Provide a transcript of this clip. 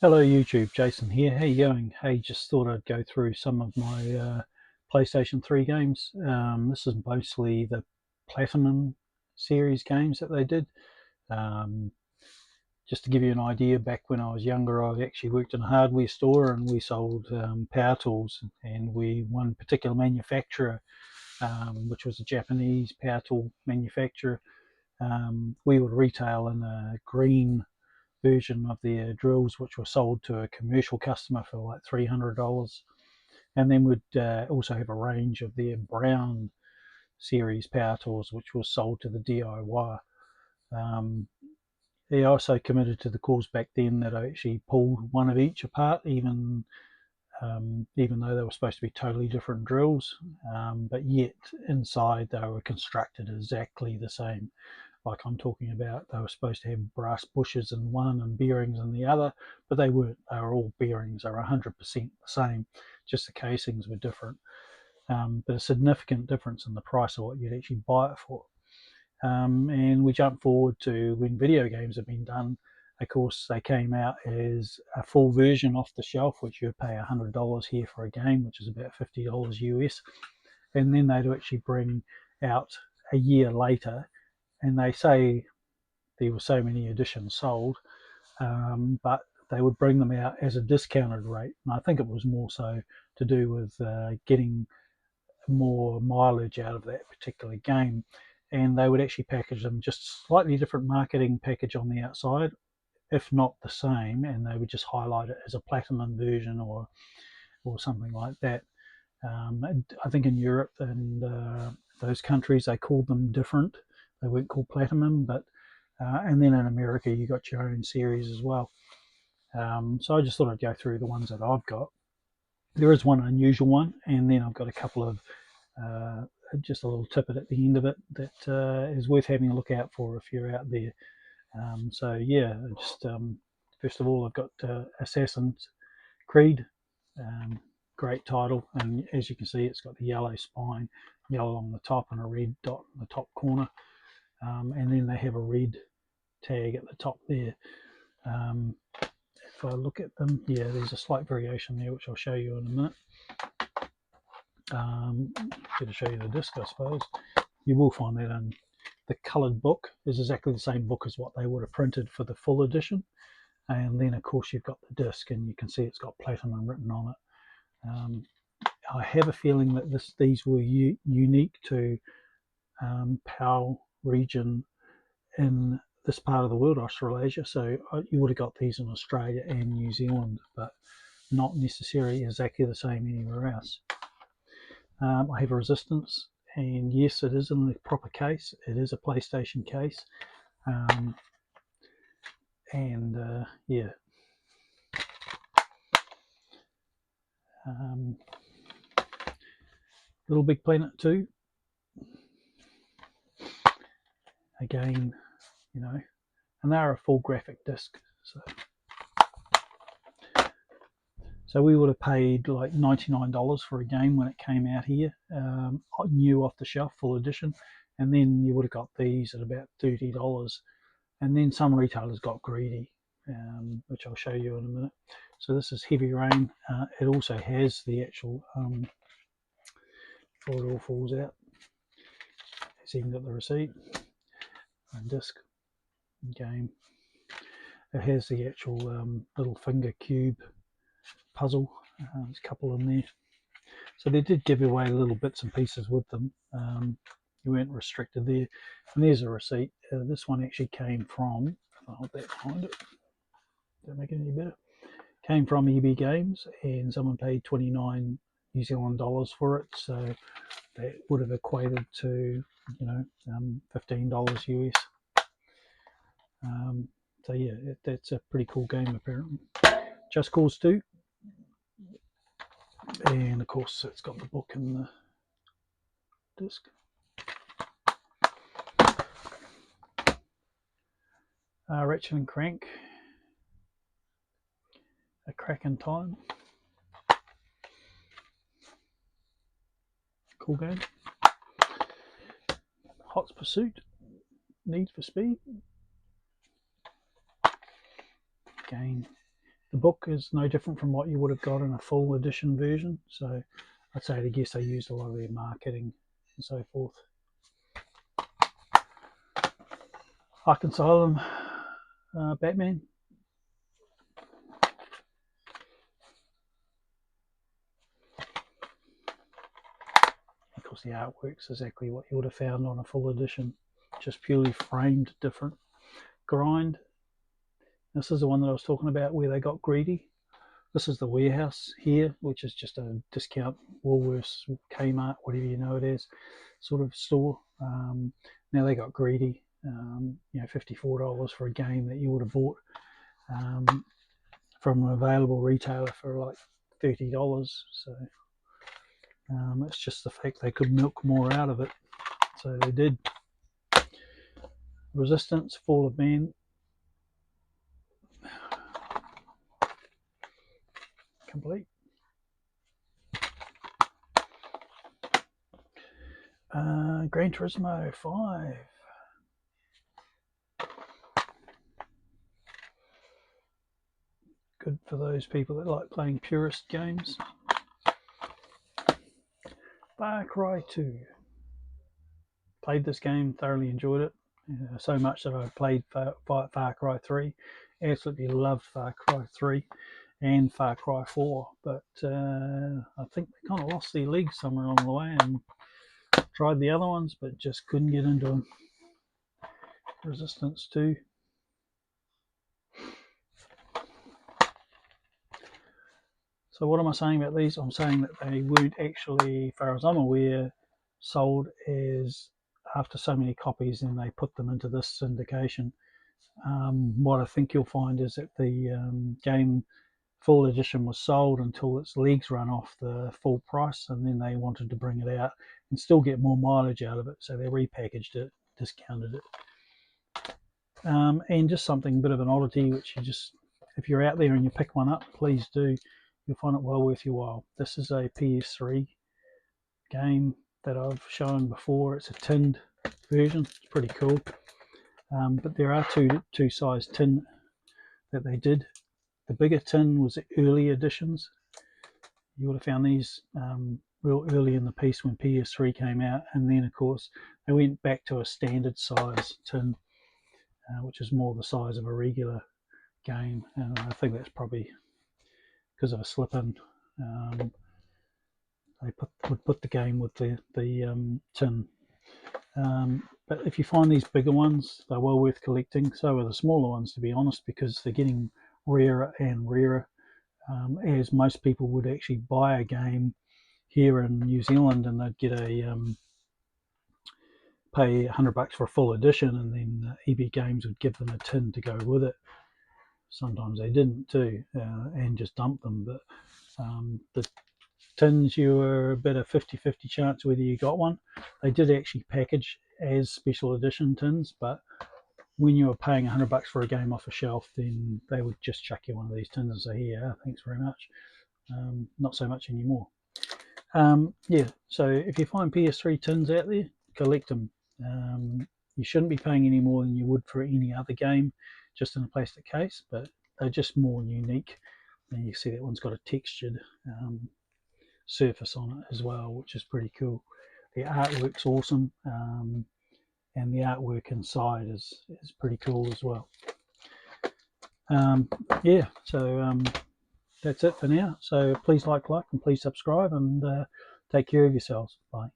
Hello YouTube, Jason here. How you going? Hey, just thought I'd go through some of my PlayStation 3 games. This is mostly the Platinum series games that they did. Um, just to give you an idea, back when I was younger, I actually worked in a hardware store and we sold power tools. And one particular manufacturer, which was a Japanese power tool manufacturer, we would retail in a green version of their drills, which were sold to a commercial customer for like $300. And then we'd also have a range of their brown series power tools, which was sold to the DIY. Um, he also committed to the cause back then that I actually pulled one of each apart, even though they were supposed to be totally different drills, but yet inside they were constructed exactly the same. Like I'm talking about, they were supposed to have brass bushes in one and bearings in the other, but they weren't. They were all bearings. They were 100% the same, just the casings were different. But a significant difference in the price of what you'd actually buy it for. And we jump forward to when video games have been done. Of course, they came out as a full version off the shelf, which you'd pay $100 here for a game, which is about $50 US. And then they'd actually bring out a year later, and they say there were so many editions sold, but they would bring them out as a discounted rate. And I think it was more so to do with getting more mileage out of that particular game. And they would actually package them just slightly different marketing package on the outside, if not the same, and they would just highlight it as a platinum version or something like that. I think in Europe and those countries they called them different. They weren't called platinum, but and then in America you got your own series as well. So I just thought I'd go through the ones that I've got. There is one unusual one, and then I've got a couple of just a little tippet at the end of it that is worth having a look out for if you're out there. So yeah, just first of all, I've got Assassin's Creed. Um, Great title, and as you can see, it's got the yellow spine, yellow on the top, and a red dot in the top corner. And then they have a red tag at the top there. Um, if I look at them, yeah, there's a slight variation there, which I'll show you in a minute. To show you the disc, I suppose. You will find that in the coloured book is exactly the same book as what they would have printed for the full edition. And then, of course, you've got the disc, and you can see it's got platinum written on it. I have a feeling that these were unique to PAL region in this part of the world, Australasia. So you would have got these in Australia and New Zealand, but not necessarily exactly the same anywhere else. I have a Resistance, and yes, it is in the proper case. It is a PlayStation case, and yeah. Little Big Planet 2, again, you know, and they're a full graphic disc. So we would have paid like $99 for a game when it came out here, new off the shelf, full edition, and then you would have got these at about $30. And then some retailers got greedy, which I'll show you in a minute. So this is Heavy Rain. It also has the actual, before it all falls out, it's even got the receipt and disc game. It has the actual little finger cube puzzle. There's a couple in there. So they did give away little bits and pieces with them. You weren't restricted there. And there's a receipt. This one actually came from, I'll hold that behind it. Don't make it any better. Came from EB Games, and someone paid 29 New Zealand dollars for it. So that would have equated to, $15 US. So yeah, that's a pretty cool game apparently. Just Cause 2, and of course it's got the book and the disc. Ratchet and Crank, A Crack in Time, cool game. Hot Pursuit, Need for Speed, again The book is no different from what you would have got in a full edition version. So I'd say I guess they used a lot of their marketing and so forth. Arkham Asylum, Batman. Of course, the artwork's exactly what you would have found on a full edition, just purely framed different. Grind. This is the one that I was talking about where they got greedy. This is the warehouse here, which is just a discount Woolworths, Kmart, whatever you know it is, sort of store. Now they got greedy. $54 for a game that you would have bought from an available retailer for like $30. So it's just the fact they could milk more out of it. So they did. Resistance, Fall of Man. Complete. Gran Turismo 5. Good for those people that like playing purist games. Far Cry 2. Played this game, thoroughly enjoyed it. So much that I played Far Cry 3. Absolutely loved Far Cry 3 and Far Cry 4. But I think they kind of lost their league somewhere along the way and tried the other ones, but just couldn't get into them. Resistance 2. So what am I saying about these? I'm saying that they weren't actually, as far as I'm aware, sold as after so many copies, and they put them into this syndication. What I think you'll find is that the game full edition was sold until its legs run off the full price, and then they wanted to bring it out and still get more mileage out of it, so they repackaged it, discounted it. And just something, a bit of an oddity, which you just, if you're out there and you pick one up, please do. You'll find it well worth your while. This is a Ps3 game that I've shown before. It's a tinned version. It's pretty cool. But there are two size tin that they did. The bigger tin was the early editions. You would have found these real early in the piece when PS3 came out, and then of course they went back to a standard size tin, which is more the size of a regular game. And I think that's probably because of a slip-in. They would put the game with the tin. But if you find these bigger ones, they're well worth collecting. So are the smaller ones, to be honest, because they're getting rarer and rarer. As most people would actually buy a game here in New Zealand, and they'd get a pay $100 for a full edition, and then EB Games would give them a tin to go with it. Sometimes they didn't too, and just dump them. But the tins, you were about a 50-50 chance whether you got one. They did actually package as special edition tins, but when you were paying $100 for a game off a shelf, then they would just chuck you one of these tins and say, "Here, thanks very much." Not so much anymore. Yeah, so if you find PS3 tins out there, collect them. You shouldn't be paying any more than you would for any other game, just in a plastic case, but they're just more unique. And you see that one's got a textured surface on it as well, which is pretty cool. The artwork's awesome, and the artwork inside is pretty cool as well. Yeah, so that's it for now. So please like, and please subscribe, and take care of yourselves. Bye.